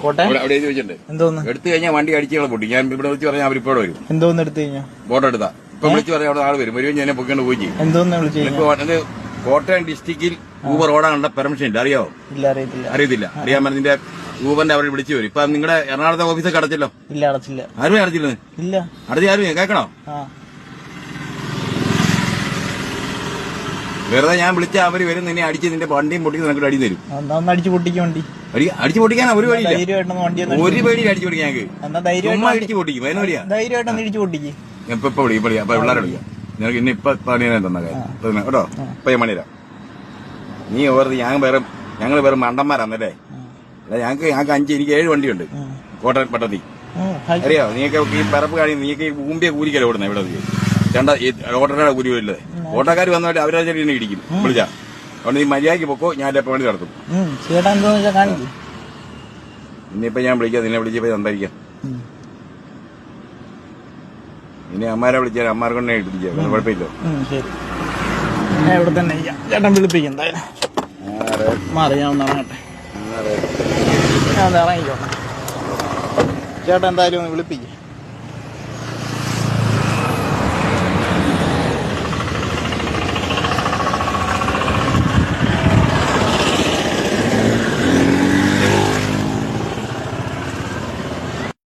അവിടെ എഴുതി വെച്ചിട്ടുണ്ട്. എന്തോന്ന് എടുത്തു കഴിഞ്ഞാൽ വണ്ടി അടിച്ചുകളെ പൊട്ടി. ഞാൻ ഇവിടെ വിളിച്ച് പറഞ്ഞാൽ അവരിപ്പോഴും വരും. എന്തോന്ന് എടുത്തു കഴിഞ്ഞാ ഫോട്ടോ എടുത്താ ഇപ്പൊ വിളിച്ച് പറഞ്ഞാൽ അവിടെ ആള് വരും. വരുമ്പോൾ ഞാൻ പൊക്കിക്കൊണ്ട് പോയി ചെയ്യും. എന്തോന്ന് വിളിച്ചു കോട്ടയം ഡിസ്ട്രിക്റ്റിൽ ഊബർ ഓടാനുള്ള പെർമിഷൻ ഇല്ല. അറിയാവോ? ഇല്ല, അറിയത്തില്ല. അറിയാൻ നിന്റെ ഊബറിന്റെ അവർ വിളിച്ചു വരും. ഇപ്പൊ നിങ്ങളുടെ എറണാകുളത്തെ ഓഫീസൊക്കെ അടച്ചല്ലോ? ഇല്ല, അടച്ചില്ല. ആരും അടച്ചില്ല. ഇല്ല, അടച്ച് ആരും കേൾക്കണോ? വെറുതെ ഞാൻ വിളിച്ച അവര് വരും, നിന്നെ അടിച്ച് നിന്റെ വണ്ടിയും പൊട്ടിക്ക് നിനക്ക് അടി തരും. അടിച്ചു പൊട്ടിക്കും വണ്ടി. അടിച്ചു പൊട്ടിക്കാനാ ഒരു വഴി ഒരു പേടി അടിച്ചു പൊട്ടിക്കാൻ ചുമ്മാ അടിച്ചു പൊട്ടിക്കും. അതിന് വഴിയാ ധൈര്യമായിട്ടൊന്ന് ഇടിച്ചു പൊട്ടിക്കും. ഇപ്പൊ വിളിക്കാം. അപ്പൊ പിള്ളേരെ വിളിക്കാം. നിനക്ക് ഇന്ന് ഇപ്പൊ പണിയാൻ തന്ന കാര്യം കേട്ടോ. ഇപ്പൊ ഞാൻ പണിതരാം. നീ ഓർത്ത് ഞങ്ങൾ വേറെ മണ്ടന്മാരാന്നല്ലേ? ഞങ്ങൾക്ക് 7 വണ്ടിയുണ്ട് കോട്ടയം പട്ടത്തി. അറിയാം? നീക്ക് ഈ പറപ്പ് കാണി നീക്ക് ഈ ഊമ്പിയ കൂലിക്കല ഓടുന്ന ഇവിടെ ഓട്ടോയുടെ കൂലി വരില്ലേ? ഓട്ടോക്കാർ വന്നവരെ അവരെ ചെറിയ ഇടിക്കും വിളിച്ചാ. അതുകൊണ്ട് നീ മര്യാദയ്ക്ക് പൊക്കോ. ഞാൻ പണി നടത്തും. ഇനിയിപ്പോ ഞാൻ വിളിക്കാം. നിന്നെ വിളിച്ചപ്പോ സംസാരിക്കാം. ഇനി അമ്മാരെ വിളിച്ചാൽ അമ്മാർക്കൊണ്ടേ ഇടിക്കാം. കുഴപ്പമില്ലോ. ഇവിടെ തന്നെ ചേട്ടൻ വിളിപ്പിക്കും. എന്തായാലും മാറി ഞാൻ ഒന്ന് ഇറങ്ങട്ടെ. ഞാൻ ഒന്ന് ഇറങ്ങിക്കോട്ടെ. ചേട്ടൻ എന്തായാലും ഒന്ന് വിളിപ്പിക്കും.